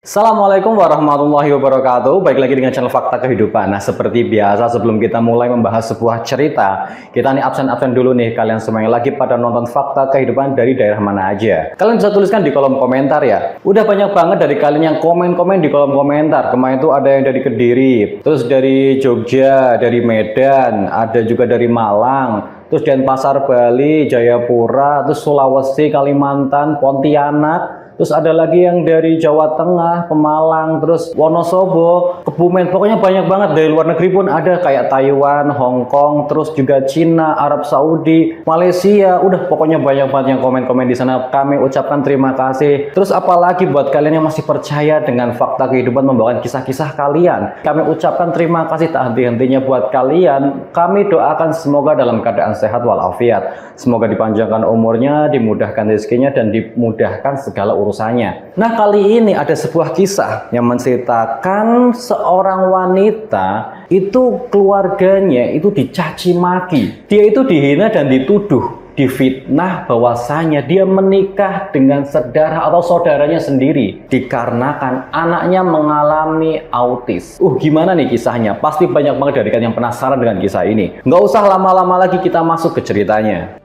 Assalamualaikum warahmatullahi wabarakatuh. Baik lagi dengan channel Fakta Kehidupan. Nah, seperti biasa sebelum kita mulai membahas sebuah cerita, kita nih absen dulu nih. Kalian semua yang lagi pada nonton Fakta Kehidupan dari daerah mana aja? Kalian bisa tuliskan di kolom komentar ya. Udah banyak banget dari kalian yang komen-komen di kolom komentar. Kemarin itu ada yang dari Kediri, terus dari Jogja, dari Medan, ada juga dari Malang, terus Denpasar, Bali, Jayapura, terus Sulawesi, Kalimantan, Pontianak. Terus ada lagi yang dari Jawa Tengah, Pemalang, terus Wonosobo, Kebumen. Pokoknya banyak banget. Dari luar negeri pun ada kayak Taiwan, Hong Kong, terus juga Cina, Arab Saudi, Malaysia. Udah pokoknya banyak banget yang komen-komen di sana. Kami ucapkan terima kasih. Terus apalagi buat kalian yang masih percaya dengan Fakta Kehidupan membawakan kisah-kisah kalian. Kami ucapkan terima kasih tak henti-hentinya buat kalian. Kami doakan semoga dalam keadaan sehat walafiat. Semoga dipanjangkan umurnya, dimudahkan rezekinya, dan dimudahkan segala urusannya. Nah, kali ini ada sebuah kisah yang menceritakan seorang wanita itu keluarganya itu dicaci maki. Dia itu dihina dan dituduh, difitnah bahwasanya dia menikah dengan saudara atau saudaranya sendiri dikarenakan anaknya mengalami autis. Gimana nih kisahnya? Pasti banyak banget dari kalian yang penasaran dengan kisah ini. Nggak usah lama-lama lagi, kita masuk ke ceritanya.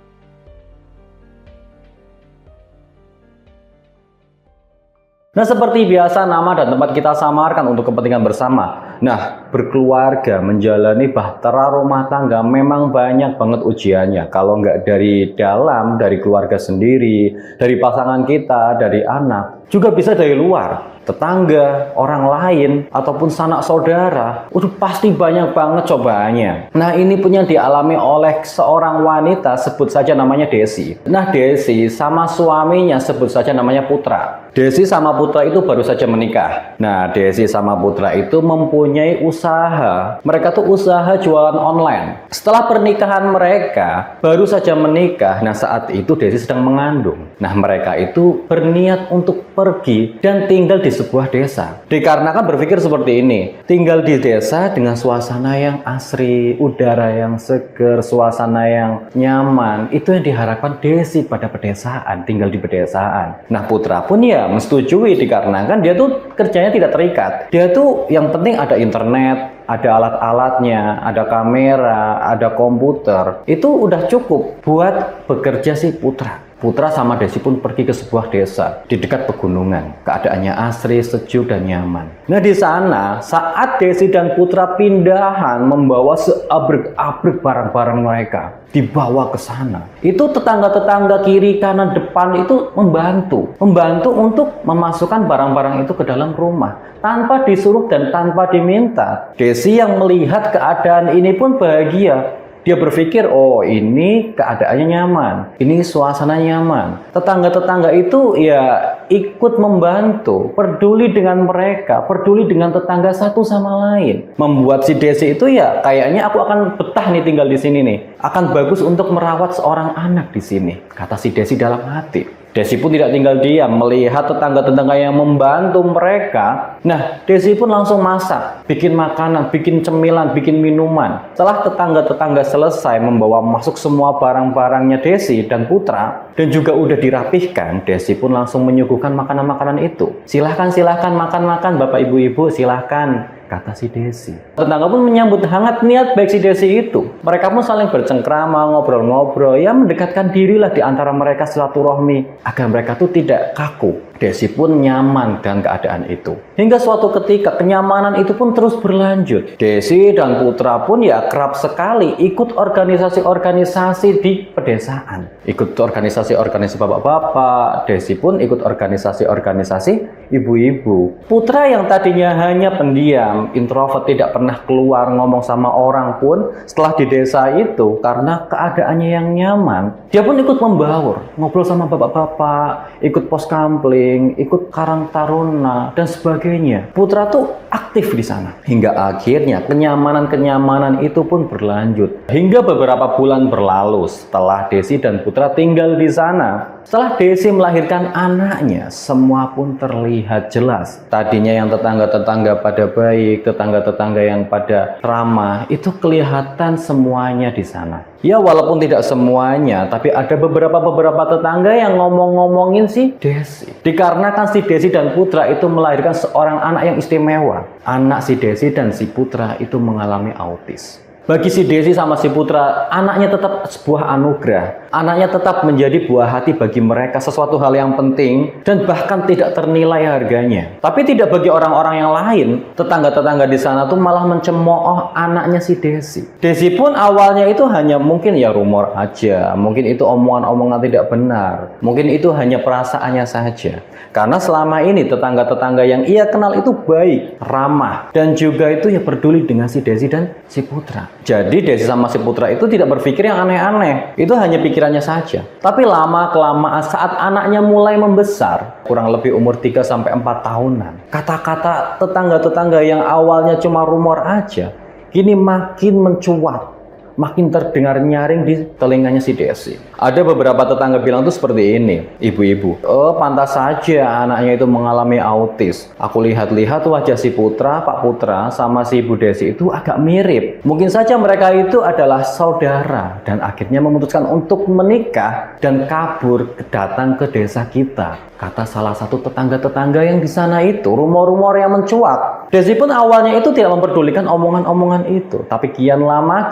Nah, seperti biasa nama dan tempat kita samarkan untuk kepentingan bersama. Nah, berkeluarga, menjalani bahtera rumah tangga memang banyak banget ujiannya. Kalau nggak dari dalam, dari keluarga sendiri, dari pasangan kita, dari anak, juga bisa dari luar. Tetangga, orang lain, ataupun sanak saudara, udah pasti banyak banget cobaannya. Nah, ini pun yang dialami oleh seorang wanita, sebut saja namanya Desi. Nah, Desi sama suaminya sebut saja namanya Putra. Desi sama Putra itu baru saja menikah. Nah, Desi sama Putra itu mempunyai usaha. Mereka tuh usaha jualan online. Setelah pernikahan mereka, baru saja menikah. Nah, saat itu Desi sedang mengandung. Nah, mereka itu berniat untuk pergi dan tinggal di sebuah desa. Dikarenakan berpikir seperti ini, tinggal di desa dengan suasana yang asri, udara yang seger, suasana yang nyaman, itu yang diharapkan Desi pada pedesaan, tinggal di pedesaan. Nah, Putra pun ya menyetujui dikarenakan dia tuh kerjanya tidak terikat. Dia tuh yang penting ada internet, ada alat-alatnya, ada kamera, ada komputer. Itu udah cukup buat bekerja si Putra. Putra sama Desi pun pergi ke sebuah desa di dekat pegunungan. Keadaannya asri, sejuk, dan nyaman. Nah, di sana saat Desi dan Putra pindahan membawa seabrek-abrek barang-barang mereka, dibawa ke sana. Itu tetangga-tetangga kiri, kanan, depan itu membantu untuk memasukkan barang-barang itu ke dalam rumah tanpa disuruh dan tanpa diminta. Desi yang melihat keadaan ini pun bahagia. Dia berpikir, oh ini keadaannya nyaman, ini suasana nyaman. Tetangga-tetangga itu ya ikut membantu, peduli dengan mereka, peduli dengan tetangga satu sama lain. Membuat si Desi itu ya kayaknya aku akan betah nih tinggal di sini nih. Akan bagus untuk merawat seorang anak di sini, kata si Desi dalam hati. Desi pun tidak tinggal diam melihat tetangga-tetangga yang membantu mereka. Nah, Desi pun langsung masak, bikin makanan, bikin cemilan, bikin minuman. Setelah tetangga-tetangga selesai membawa masuk semua barang-barangnya Desi dan Putra, dan juga udah dirapihkan, Desi pun langsung menyuguhkan makanan-makanan itu. Silahkan makan-makan Bapak Ibu-Ibu, silahkan, kata si Desi. Tetangga pun menyambut hangat niat baik si Desi itu. Mereka pun saling bercengkrama, ngobrol-ngobrol, ya mendekatkan dirilah di antara mereka silaturahmi agar mereka tuh tidak kaku. Desi pun nyaman dengan keadaan itu. Hingga suatu ketika kenyamanan itu pun terus berlanjut. Desi dan Putra pun ya kerap sekali ikut organisasi-organisasi di pedesaan. Ikut organisasi-organisasi bapak-bapak. Desi pun ikut organisasi-organisasi ibu-ibu. Putra yang tadinya hanya pendiam, introvert, tidak pernah keluar ngomong sama orang pun, setelah di desa itu karena keadaannya yang nyaman, dia pun ikut membaur, ngobrol sama bapak-bapak, ikut pos kampling, ikut karang taruna, dan sebagainya. Putra tuh aktif di sana. Hingga akhirnya kenyamanan-kenyamanan itu pun berlanjut. Hingga beberapa bulan berlalu setelah Desi dan Putra tinggal di sana. Setelah Desi melahirkan anaknya, semua pun terlihat jelas. Tadinya yang tetangga-tetangga pada baik, tetangga-tetangga yang pada ramah, itu kelihatan semuanya di sana. Ya walaupun tidak semuanya, tapi ada beberapa tetangga yang ngomong-ngomongin si Desi. Dikarenakan si Desi dan Putra itu melahirkan seorang anak yang istimewa. Anak si Desi dan si Putra itu mengalami autis. Bagi si Desi sama si Putra, anaknya tetap sebuah anugerah. Anaknya tetap menjadi buah hati bagi mereka, sesuatu hal yang penting dan bahkan tidak ternilai harganya. Tapi tidak bagi orang-orang yang lain. Tetangga-tetangga di sana tuh malah mencemooh anaknya si Desi. Desi pun awalnya itu hanya mungkin ya rumor aja, mungkin itu omongan-omongan tidak benar, mungkin itu hanya perasaannya saja. Karena selama ini tetangga-tetangga yang ia kenal itu baik, ramah, dan juga itu ya peduli dengan si Desi dan si Putra. Jadi Desi sama si Putra itu tidak berpikir yang aneh-aneh. Itu hanya pikirannya saja. Tapi lama-kelamaan saat anaknya mulai membesar, kurang lebih umur 3-4 tahunan, kata-kata tetangga-tetangga yang awalnya cuma rumor aja, kini makin mencuat, makin terdengar nyaring di telinganya si Desi. Ada beberapa tetangga bilang tuh seperti ini, ibu-ibu, oh pantas saja anaknya itu mengalami autis. Aku lihat-lihat wajah si Putra, Pak Putra, sama si Ibu Desi itu agak mirip. Mungkin saja mereka itu adalah saudara dan akhirnya memutuskan untuk menikah dan kabur datang ke desa kita. Kata salah satu tetangga-tetangga yang di sana itu, rumor-rumor yang mencuat. Desi pun awalnya itu tidak memperdulikan omongan-omongan itu, tapi kian lama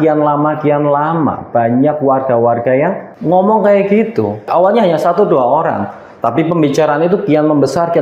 banyak warga-warga yang ngomong kayak gitu. Awalnya hanya 1-2 orang, tapi pembicaraan itu kian membesar.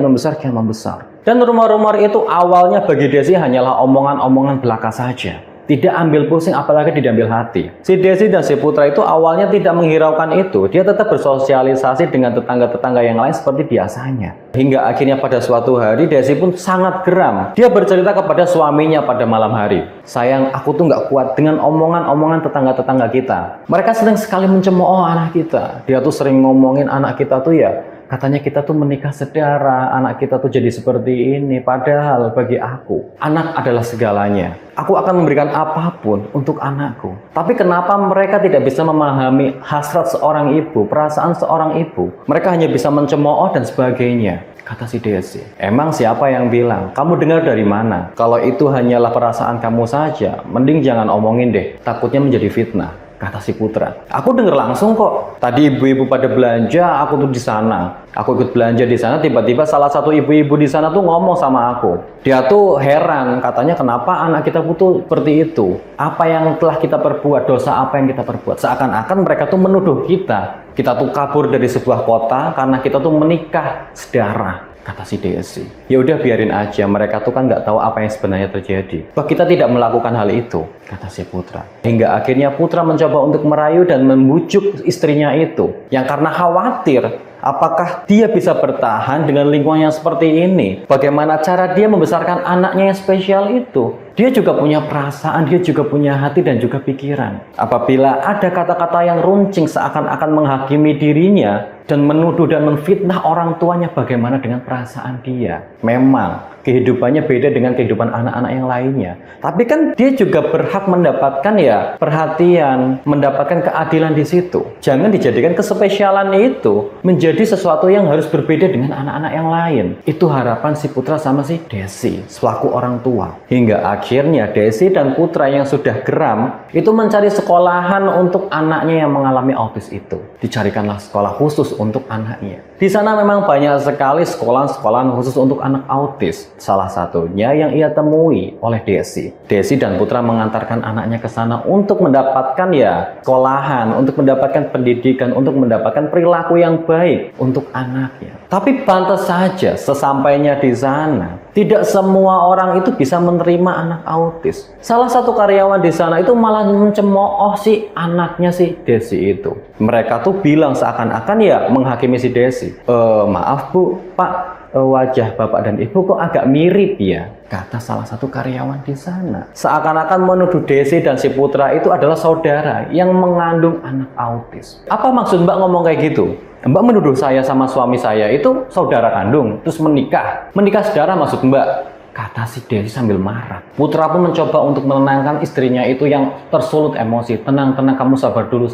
Dan rumor-rumor itu awalnya bagi Desi hanyalah omongan-omongan belaka saja. Tidak ambil pusing, apalagi tidak ambil hati. Si Desi dan si Putra itu awalnya tidak menghiraukan itu. Dia tetap bersosialisasi dengan tetangga-tetangga yang lain seperti biasanya. Hingga akhirnya pada suatu hari Desi pun sangat geram. Dia bercerita kepada suaminya pada malam hari. Sayang, aku tuh nggak kuat dengan omongan-omongan tetangga-tetangga kita. Mereka sering sekali mencemooh anak kita. Dia tuh sering ngomongin anak kita tuh ya, katanya kita tuh menikah sedara, anak kita tuh jadi seperti ini. Padahal bagi aku, anak adalah segalanya. Aku akan memberikan apapun untuk anakku. Tapi kenapa mereka tidak bisa memahami hasrat seorang ibu, perasaan seorang ibu? Mereka hanya bisa mencemooh dan sebagainya. Kata si Desi, emang siapa yang bilang? Kamu dengar dari mana? Kalau itu hanyalah perasaan kamu saja, mending jangan omongin deh. Takutnya menjadi fitnah. Kata si Putra, aku dengar langsung kok. Tadi ibu-ibu pada belanja, aku tuh di sana. Aku ikut belanja di sana, tiba-tiba salah satu ibu-ibu di sana tuh ngomong sama aku. Dia tuh heran, katanya kenapa anak kita tuh seperti itu? Apa yang telah kita perbuat? Dosa apa yang kita perbuat? Seakan-akan mereka tuh menuduh kita. Kita tuh kabur dari sebuah kota karena kita tuh menikah sedara. Kata si Desi, ya udah biarin aja, mereka tuh kan nggak tahu apa yang sebenarnya terjadi. Bahwa kita tidak melakukan hal itu, kata si Putra. Hingga akhirnya Putra mencoba untuk merayu dan membujuk istrinya itu, yang karena khawatir apakah dia bisa bertahan dengan lingkungan yang seperti ini. Bagaimana cara dia membesarkan anaknya yang spesial itu? Dia juga punya perasaan, dia juga punya hati dan juga pikiran. Apabila ada kata-kata yang runcing seakan-akan menghakimi dirinya dan menuduh dan menfitnah orang tuanya, bagaimana dengan perasaan dia? Memang kehidupannya beda dengan kehidupan anak-anak yang lainnya. Tapi kan dia juga berhak mendapatkan ya perhatian, mendapatkan keadilan di situ. Jangan dijadikan kespesialan itu menjadi sesuatu yang harus berbeda dengan anak-anak yang lain. Itu harapan si Putra sama si Desi selaku orang tua. Hingga akhirnya Desi dan Putra yang sudah geram itu mencari sekolahan untuk anaknya yang mengalami autis itu. Dicarikanlah sekolah khusus untuk anaknya. Di sana memang banyak sekali sekolah-sekolahan khusus untuk anak autis. Salah satunya yang ia temui oleh Desi. Desi dan Putra mengantarkan anaknya ke sana untuk mendapatkan ya sekolahan, untuk mendapatkan pendidikan, untuk mendapatkan perilaku yang baik untuk anaknya. Tapi pantas saja sesampainya di sana, tidak semua orang itu bisa menerima anak autis. Salah satu karyawan di sana itu malah mencemooh si anaknya si Desi itu. Mereka tuh bilang seakan-akan ya menghakimi si Desi. Maaf Bu, Pak, wajah Bapak dan Ibu kok agak mirip ya, kata salah satu karyawan di sana. Seakan-akan menuduh Desi dan si Putra itu adalah saudara yang mengandung anak autis. Apa maksud Mbak ngomong kayak gitu? Mbak menuduh saya sama suami saya itu saudara kandung, terus menikah sedara maksud Mbak? kata si Desi sambil marah. Putra pun mencoba untuk menenangkan istrinya itu yang tersulut emosi. Tenang, kamu sabar dulu.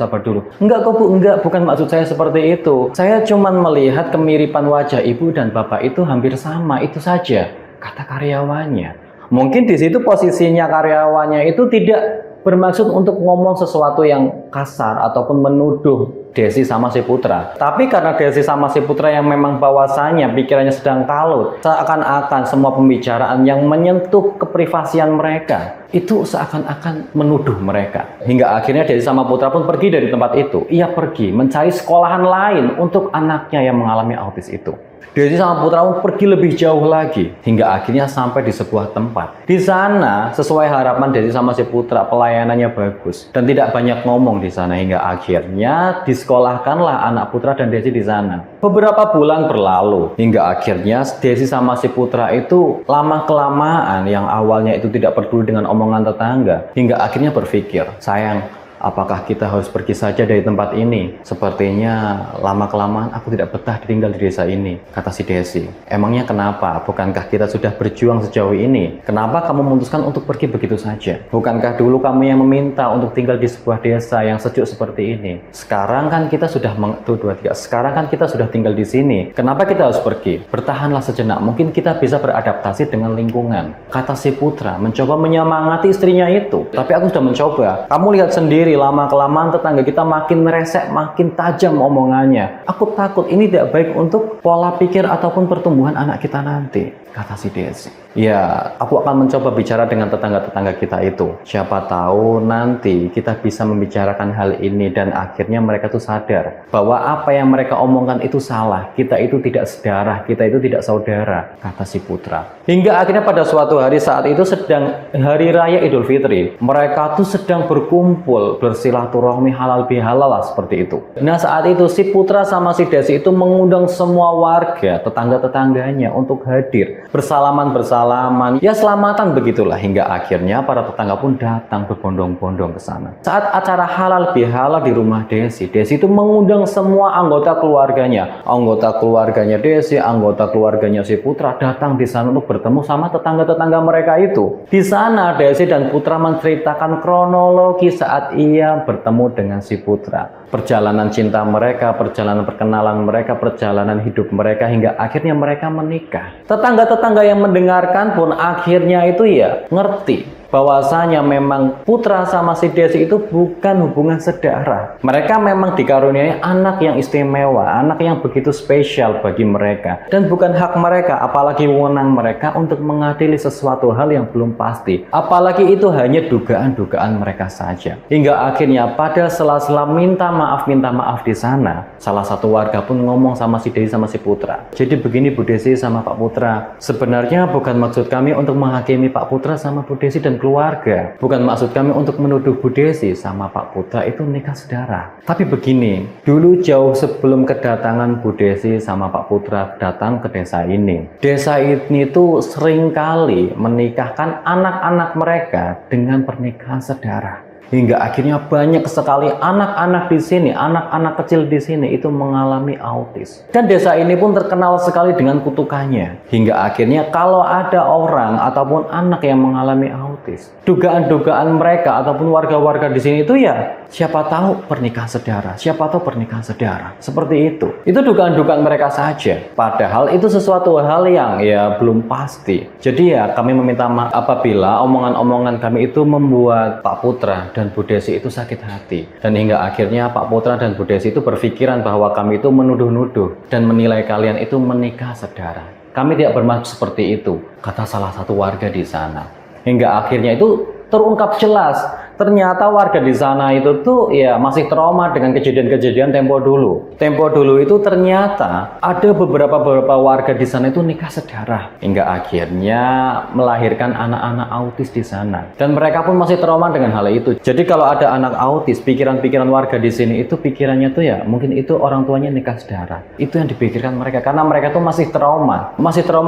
Enggak kok Bu, enggak, bukan maksud saya seperti itu. Saya cuman melihat kemiripan wajah ibu dan bapak itu hampir sama, itu saja, kata karyawannya. Mungkin di situ posisinya karyawannya itu tidak bermaksud untuk ngomong sesuatu yang kasar ataupun menuduh Desi sama si Putra. Tapi karena Desi sama si Putra yang memang bahwasanya pikirannya sedang kalut, seakan-akan semua pembicaraan yang menyentuh keprivasian mereka itu seakan-akan menuduh mereka. Hingga akhirnya Desi sama Putra pun pergi dari tempat itu. Ia pergi mencari sekolahan lain untuk anaknya yang mengalami autis itu. Desi sama Putra pun pergi lebih jauh lagi hingga akhirnya sampai di sebuah tempat. Di sana sesuai harapan Desi sama si Putra, pelayanannya bagus dan tidak banyak ngomong di sana hingga akhirnya disekolahkanlah anak Putra dan Desi di sana. Beberapa bulan berlalu hingga akhirnya Desi sama si Putra itu lama kelamaan yang awalnya itu tidak peduli dengan omongan tetangga hingga akhirnya berpikir, sayang, apakah kita harus pergi saja dari tempat ini? Sepertinya lama-kelamaan aku tidak betah tinggal di desa ini, kata si Desi. Emangnya kenapa? Bukankah kita sudah berjuang sejauh ini? Kenapa kamu memutuskan untuk pergi begitu saja? Bukankah dulu kamu yang meminta untuk tinggal di sebuah desa yang sejuk seperti ini? Sekarang kan kita sudah Sekarang kan kita sudah tinggal di sini. Kenapa kita harus pergi? Bertahanlah sejenak, mungkin kita bisa beradaptasi dengan lingkungan, kata si Putra mencoba menyemangati istrinya itu. Tapi aku sudah mencoba. Kamu lihat sendiri, lama-kelamaan tetangga kita makin resek, makin tajam omongannya. Aku takut ini tidak baik untuk pola pikir ataupun pertumbuhan anak kita nanti, kata si Desi. Ya, aku akan mencoba bicara dengan tetangga-tetangga kita itu. Siapa tahu nanti kita bisa membicarakan hal ini dan akhirnya mereka tuh sadar bahwa apa yang mereka omongkan itu salah. Kita itu tidak sedarah, kita itu tidak saudara, kata si Putra. Hingga akhirnya pada suatu hari saat itu sedang hari raya Idul Fitri, mereka tuh sedang berkumpul, bersilaturahmi halal bihalal lah seperti itu. Nah saat itu si Putra sama si Desi itu mengundang semua warga, tetangga-tetangganya untuk hadir, bersalaman, ya selamatan begitulah hingga akhirnya para tetangga pun datang berbondong-bondong ke sana. Saat acara halal bihalal di rumah Desi itu mengundang semua anggota keluarganya Desi, anggota keluarganya si Putra datang di sana untuk bertemu sama tetangga-tetangga mereka itu. Di sana Desi dan Putra menceritakan kronologi saat ia bertemu dengan si Putra. Perjalanan cinta mereka, perjalanan perkenalan mereka, perjalanan hidup mereka hingga akhirnya mereka menikah. Tetangga-tetangga yang mendengarkan pun akhirnya itu ya ngerti bahwasanya memang Putra sama si Desi itu bukan hubungan sedarah. Mereka memang dikaruniai anak yang istimewa, anak yang begitu spesial bagi mereka. Dan bukan hak mereka, apalagi wewenang mereka untuk mengadili sesuatu hal yang belum pasti. Apalagi itu hanya dugaan-dugaan mereka saja. Hingga akhirnya pada sela-sela minta maaf di sana, salah satu warga pun ngomong sama si Desi sama si Putra. Jadi begini Bu Desi sama Pak Putra, sebenarnya bukan maksud kami untuk menghakimi Pak Putra sama Bu Desi dan keluarga. Bukan maksud kami untuk menuduh Bu Desi sama Pak Putra itu nikah sedara. Tapi begini, dulu jauh sebelum kedatangan Bu Desi sama Pak Putra datang ke desa ini, desa ini tuh seringkali menikahkan anak-anak mereka dengan pernikahan sedara. Hingga akhirnya banyak sekali anak-anak di sini, anak-anak kecil di sini itu mengalami autis. Dan desa ini pun terkenal sekali dengan kutukannya. Hingga akhirnya kalau ada orang ataupun anak yang mengalami autis, dugaan-dugaan mereka ataupun warga-warga di sini itu ya siapa tahu pernikahan sedara, seperti itu. Itu dugaan-dugaan mereka saja. Padahal itu sesuatu hal yang ya belum pasti. Jadi ya kami meminta maaf apabila omongan-omongan kami itu membuat Pak Putra dan Bu Desi itu sakit hati. Dan hingga akhirnya Pak Putra dan Bu Desi itu berpikiran bahwa kami itu menuduh-nuduh dan menilai kalian itu menikah sedara. Kami tidak bermaksud seperti itu, kata salah satu warga di sana. Hingga akhirnya itu terungkap jelas. Ternyata warga di sana itu tuh ya masih trauma dengan kejadian-kejadian tempo dulu. Tempo dulu itu ternyata ada beberapa warga di sana itu nikah sedara. Hingga akhirnya melahirkan anak-anak autis di sana. Dan mereka pun masih trauma dengan hal itu. Jadi kalau ada anak autis, pikiran-pikiran warga di sini itu pikirannya tuh ya mungkin itu orang tuanya nikah sedara. Itu yang dipikirkan mereka karena mereka tuh masih trauma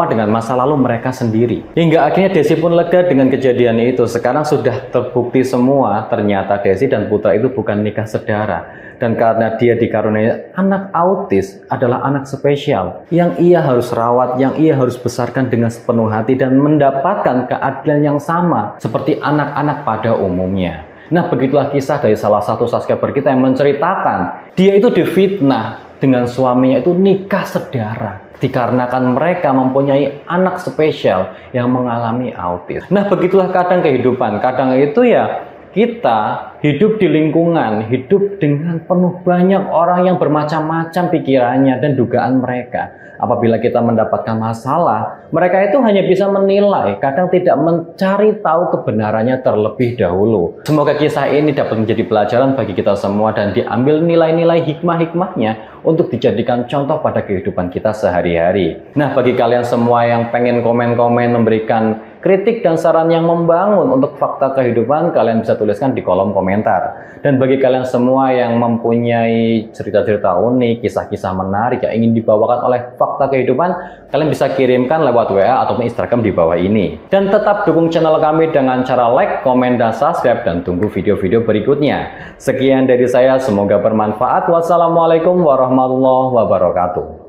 dengan masa lalu mereka sendiri. Hingga akhirnya Desi pun lega dengan kejadian itu. Sekarang sudah terbukti semua ternyata Desi dan Putra itu bukan nikah sedara Dan karena dia dikaruniai anak autis adalah anak spesial yang ia harus rawat, yang ia harus besarkan dengan sepenuh hati dan mendapatkan keadilan yang sama seperti anak-anak pada umumnya. Nah, begitulah kisah dari salah satu subscriber kita yang menceritakan dia itu difitnah dengan suaminya itu nikah sedara dikarenakan mereka mempunyai anak spesial yang mengalami autis. Nah, begitulah kadang kehidupan. Kadang itu ya kita hidup di lingkungan, hidup dengan penuh banyak orang yang bermacam-macam pikirannya dan dugaan mereka. Apabila kita mendapatkan masalah, mereka itu hanya bisa menilai, kadang tidak mencari tahu kebenarannya terlebih dahulu. Semoga kisah ini dapat menjadi pelajaran bagi kita semua dan diambil nilai-nilai hikmah-hikmahnya untuk dijadikan contoh pada kehidupan kita sehari-hari. Nah, bagi kalian semua yang pengen komen-komen, memberikan kritik dan saran yang membangun untuk fakta kehidupan, kalian bisa tuliskan di kolom komentar. Dan bagi kalian semua yang mempunyai cerita-cerita unik, kisah-kisah menarik yang ingin dibawakan oleh fakta kehidupan, kalian bisa kirimkan lewat WA ataupun Instagram di bawah ini. Dan tetap dukung channel kami dengan cara like, komen, dan subscribe, dan tunggu video-video berikutnya. Sekian dari saya, semoga bermanfaat. Wassalamualaikum warahmatullahi wabarakatuh.